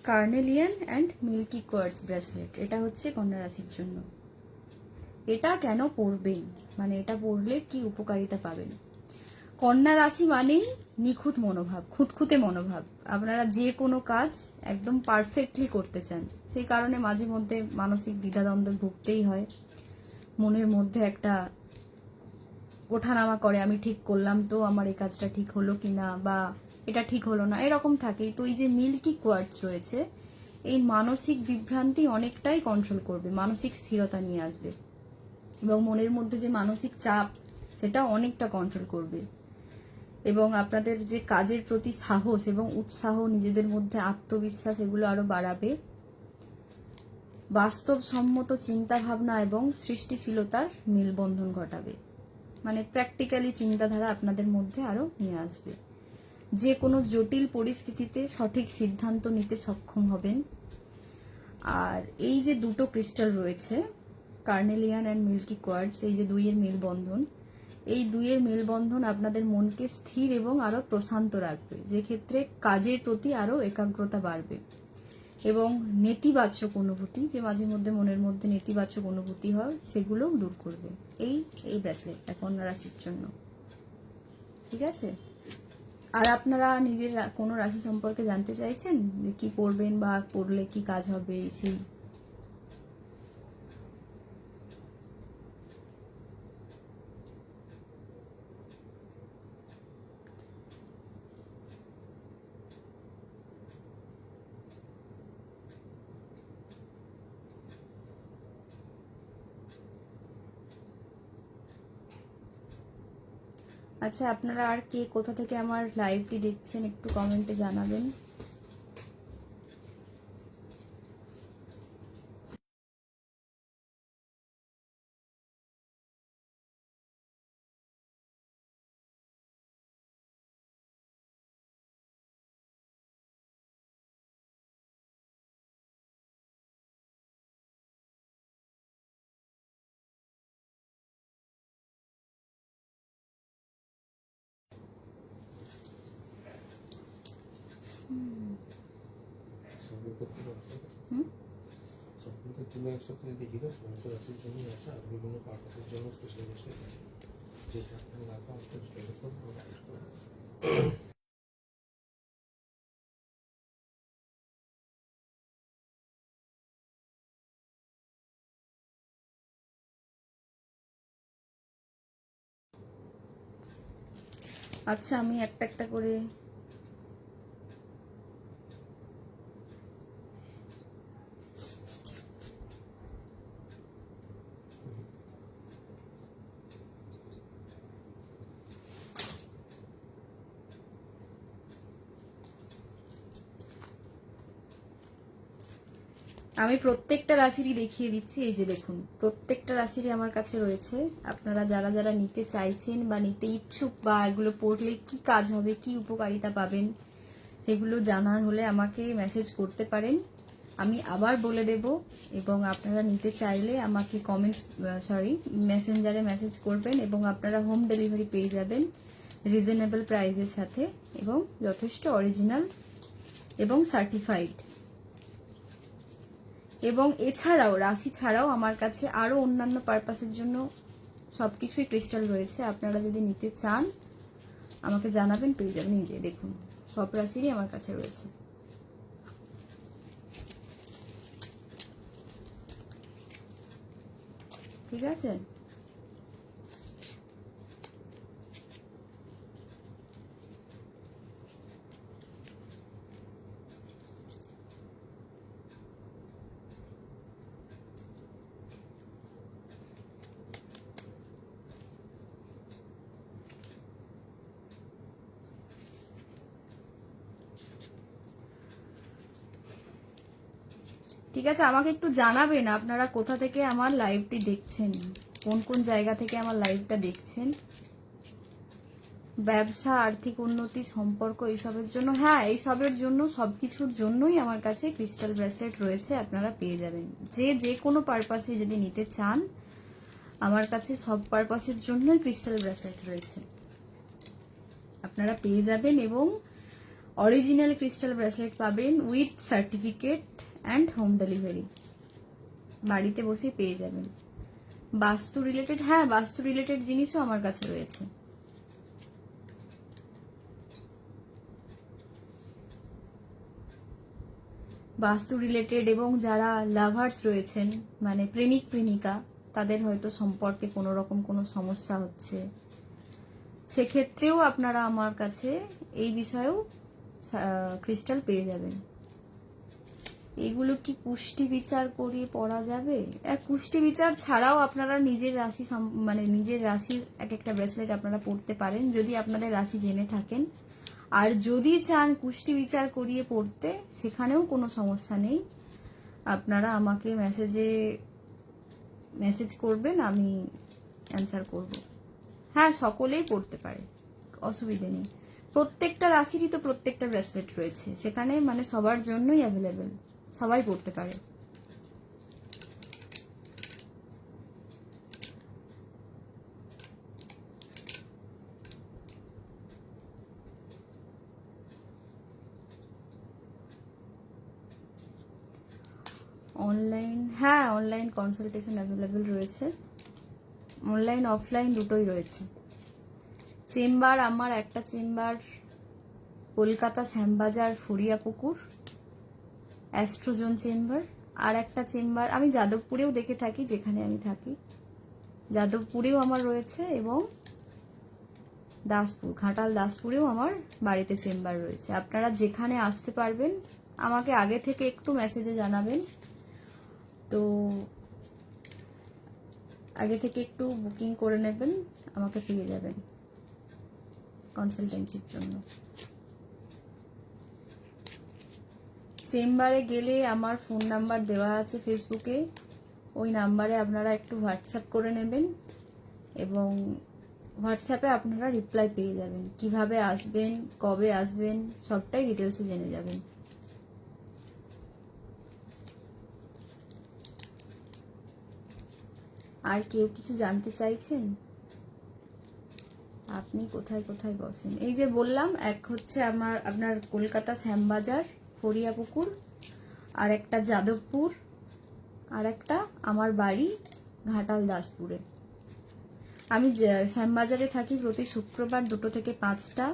S1: carnelian and milky quartz bracelet. এটা হচ্ছে কন্যা রাশির জন্য। এটা কেন পরবেন, মানে এটা পরলে কি উপকারিতা পাবেন। কন্যা রাশি মানেই নিখুঁত মনোভাব, খুঁতখুঁতে মনোভাব। আপনারা যে কোনো কাজ একদম পারফেক্টলি করতে চান, সেই কারণে মাঝে মধ্যে মানসিক দ্বিধাদ্বন্দ্বে ভুগতেই হয়। মনের মধ্যে একটা ওঠানামা করে, আমি ঠিক করলাম তো, আমার এই কাজটা ঠিক হলো কিনা, বা এটা ঠিক হলো না, এরকম থাকেই। তো এই যে মিল্কি কোয়ার্টস রয়েছে, এই মানসিক বিভ্রান্তি অনেকটাই কন্ট্রোল করবে, মানসিক স্থিরতা নিয়ে আসবে, এবং মনের মধ্যে যে মানসিক চাপ সেটা অনেকটা কন্ট্রোল করবে, এবং আপনাদের যে কাজের প্রতি সাহস এবং উৎসাহ, নিজেদের মধ্যে আত্মবিশ্বাস, এগুলো আরো বাড়াবে। বাস্তবসম্মত চিন্তা ভাবনা এবং সৃষ্টিশীলতার মেলবন্ধন ঘটাবে, মানে প্র্যাকটিক্যালি চিন্তাধারা আপনাদের মধ্যে আরো নিয়ে আসবে। যে কোনো জটিল পরিস্থিতিতে সঠিক সিদ্ধান্ত নিতে সক্ষম হবেন। আর এই যে দুটো ক্রিস্টাল রয়েছে, কার্নেলিয়ান অ্যান্ড মিল্কি কোয়ার্টস, এই যে দুইয়ের মেলবন্ধন, এই দুইয়ের মেলবন্ধন আপনাদের মনকে স্থির এবং আরো প্রশান্ত রাখবে, যে ক্ষেত্রে কাজের প্রতি আরো একাগ্রতা বাড়বে, এবং নেতিবাচক অনুভূতি, যে মাঝে মধ্যে মনের মধ্যে নেতিবাচক অনুভূতি হয়, সেগুলোও দূর করবে এই এই ব্রেসলেটটা কন্যা রাশির জন্য। ঠিক আছে? আর আপনারা নিজের কোনো রাশি সম্পর্কে জানতে চাইছেন, যে কি পড়বেন বা পড়লে কি কাজ হবে, সেই আচ্ছা, আপনারা আর কে কোথা থেকে আমার লাইভটি দেখছেন একটু কমেন্টে জানাবেন। হুম,
S2: সম্পর্কে তুমি একসাথে দেখি না, সমস্ত রাশির জন্য আসা আর বিভিন্ন পারপাসের জন্য স্পেশাল বিষয় যেটা আপনার লাগা আসতে স্পেশাল করবো গাইড করবো।
S1: আচ্ছা, আমি একটা একটা করে আমি প্রত্যেকটা রাশিরই দেখিয়ে দিচ্ছি। এই যে দেখুন, প্রত্যেকটা রাশিরই আমার কাছে রয়েছে। আপনারা যারা যারা নিতে চাইছেন বা নিতে ইচ্ছুক, বা এগুলো পড়লে কি কাজ হবে, কি উপকারিতা পাবেন, সেগুলো জানার হলে আমাকে মেসেজ করতে পারেন, আমি আবার বলে দেব। এবং আপনারা নিতে চাইলে আমাকে মেসেঞ্জারে মেসেজ করবেন, এবং আপনারা হোম ডেলিভারি পেয়ে যাবেন রিজনেবল প্রাইসের সাথে, এবং যথেষ্ট অরিজিনাল এবং সার্টিফাইড। এবং এছাড়াও রাশি ছাড়াও আমার কাছে আরো অন্যান্য পারপাসের জন্য সবকিছুই ক্রিস্টাল রয়েছে। আপনারা যদি নিতে চান আমাকে জানাবেন, পেয়ে যাবেন। এই যে দেখুন, সব রাশিরই আমার কাছে রয়েছে। ঠিক আছে? ঠিক আছে, আমাকে একটু জানাবেন আপনারা কোথা থেকে আমার লাইভটি দেখছেন, কোন কোন জায়গা থেকে আমার লাইভটা দেখছেন। ব্যবসা, আর্থিক উন্নতি, সম্পর্ক, এইসবের জন্য, হ্যাঁ এইসবের জন্য, সবকিছুর জন্যই আমার কাছে ক্রিস্টাল ব্রেসলেট রয়েছে, আপনারা পেয়ে যাবেন। যে কোনো পারপাসে যদি নিতে চান, আমার কাছে সব পারপাসের জন্যই ক্রিস্টাল ব্রেসলেট রয়েছে, আপনারা পেয়ে যাবেন। এবং অরিজিনাল ক্রিস্টাল ব্রেসলেট পাবেন with certificate and home delivery, বাড়িতে বসে পেয়ে যাবেন। বাস্তু রিলেটেড, হ্যাঁ বাস্তু রিলেটেড জিনিসও আমার কাছে রয়েছে। বাস্তু রিলেটেড, এবং যারা লাভার্স রয়েছেন মানে প্রেমিক প্রেমিকা, তাদের হয়তো সম্পর্কে কোনো রকম কোনো সমস্যা হচ্ছে, সেক্ষেত্রেও আপনারা আমার কাছে এই বিষয়েও ক্রিস্টাল পেয়ে যাবেন। এগুলো কি কুষ্টি বিচার করিয়ে পড়া যাবে? কুষ্টি বিচার ছাড়াও আপনারা নিজের রাশি মানে নিজের রাশির এক একটা ব্রেসলেট আপনারা পড়তে পারেন যদি আপনাদের রাশি জেনে থাকেন। আর যদি চান কুষ্টি বিচার করিয়ে পড়তে, সেখানেও কোনো সমস্যা নেই, আপনারা আমাকে মেসেজ করবেন, আমি অ্যান্সার করব। হ্যাঁ, সকলেই পড়তে পারে, অসুবিধে নেই। প্রত্যেকটা রাশিরই তো প্রত্যেকটা ব্রেসলেট রয়েছে, সেখানে মানে সবার জন্যই অ্যাভেলেবেল, সবাই পড়তে পারে। অনলাইন, হ্যাঁ অনলাইন কনসালটেশন অ্যাভেলেবেল রয়েছে, অনলাইন অফলাইন দুটোই রয়েছে। চেম্বার, আমার একটা চেম্বার কলকাতা শ্যামবাজার ফরিয়াপুকুর অ্যাস্ট্রোজোন চেম্বার, আর একটা চেম্বার আমি যাদবপুরেও দেখে থাকি, যেখানে আমি থাকি যাদবপুরেও আমার রয়েছে, এবং দাসপুর, ঘাটাল দাসপুরেও আমার বাড়িতে চেম্বার রয়েছে। আপনারা যেখানে আসতে পারবেন আমাকে আগে থেকে একটু মেসেজে জানাবেন, তো আগে থেকে একটু বুকিং করে নেবেন, আমাকে পেয়ে যাবেন কনসালটেন্সির জন্য। চেম্বারে গেলে আমার ফোন নাম্বার দেওয়া আছে ফেসবুকে, ওই নাম্বারে আপনারা একটু হোয়াটসঅ্যাপ করে নেবেন, এবং হোয়াটসঅ্যাপে আপনারা রিপ্লাই পেয়ে যাবেন। কিভাবে আসবেন, কবে আসবেন, সবটাই ডিটেলসে জেনে যাবেন। আর কেউ কিছু জানতে চাইছেন? আপনি কোথায় কোথায় বসেন? এই যে বললাম, এক হচ্ছে আপনার কলকাতা শ্যামবাজার ফরিয়াপুকুর, আর একটা যাদবপুর, আর একটা আমার বাড়ি ঘাটাল দাসপুরে। আমি শ্যামবাজারে থাকি প্রতি শুক্রবার 2টো থেকে 5টা।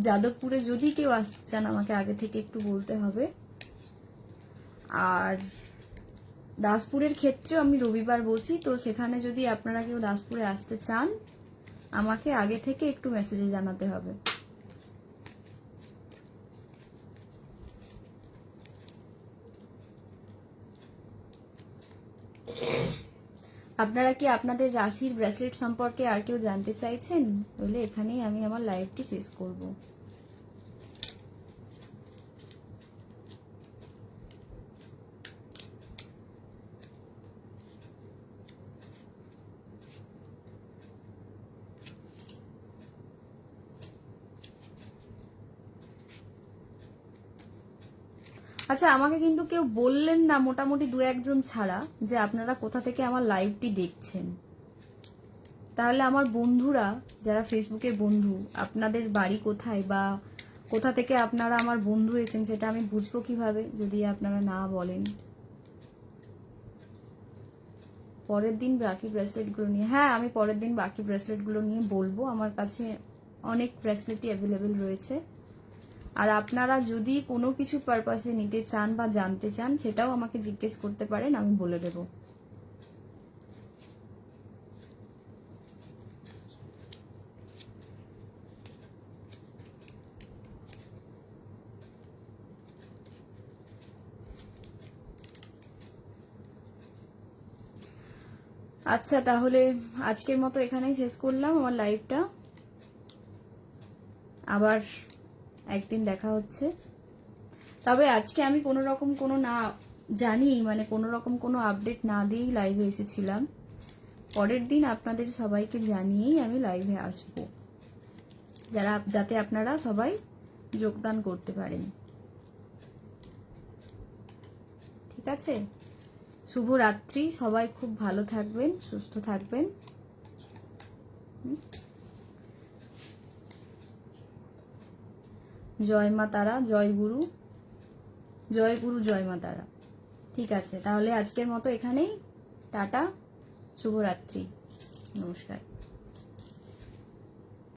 S1: যাদবপুরে যদি কেউ আসতে চান আমাকে আগে থেকে একটু বলতে হবে। আর দাসপুরের ক্ষেত্রেও আমি রবিবার বসি, তো সেখানে যদি আপনারা কেউ দাসপুরে আসতে চান আমাকে আগে থেকে একটু মেসেজে জানাতে হবে। আপনারা কি আপনাদের রাশির ব্রেসলেট সম্পর্কে আর কেউ জানতে চাইছেন? বলে এখানেই আমি আমার লাইভটি শেষ করব। আচ্ছা, আমাকে কিন্তু কেউ বললেন না, মোটামুটি 2-1 জন ছাড়া, যে আপনারা কোথা থেকে আমার লাইভটি দেখছেন। তাহলে আমার বন্ধুরা যারা ফেসবুকের বন্ধু, আপনাদের বাড়ি কোথায় বা কোথা থেকে আপনারা আমার বন্ধু হয়েছেন সেটা আমি বুঝবো কিভাবে যদি আপনারা না বলেন। পরের দিন বাকি ব্রেসলেটগুলো নিয়ে, হ্যাঁ আমি পরের দিন বাকি ব্রেসলেটগুলো নিয়ে বলবো। আমার কাছে অনেক ব্রেসলেটই অ্যাভেলেবেল রয়েছে, আর আপনারা যদি কোনো কিছু পারপাসে নিতে চান বা জানতে চান সেটাও আমাকে জিজ্ঞেস করতে পারেন, আমি বলে দেব। আচ্ছা, তাহলে আজকের মতো এখানেই শেষ করলাম আমার লাইভটা। আবার একদিন দেখা হচ্ছে। তবে আজকে আমি কোনো রকম কোনো না জানি মানে কোনো রকম কোনো আপডেট না দিয়েই লাইভে এসেছিলাম। পরের দিন আপনাদের সবাইকে জানিয়েই আমি লাইভে আসব, যাতে আপনারা সবাই যোগদান করতে পারেন। ঠিক আছে, শুভ রাত্রি, সবাই খুব ভালো থাকবেন, সুস্থ থাকবেন। জয় মা তারা, জয় গুরু, জয় গুরু, জয় মা তারা। ঠিক আছে, তাহলে আজকের মতো এখানেই টাটা, শুভরাত্রি, নমস্কার।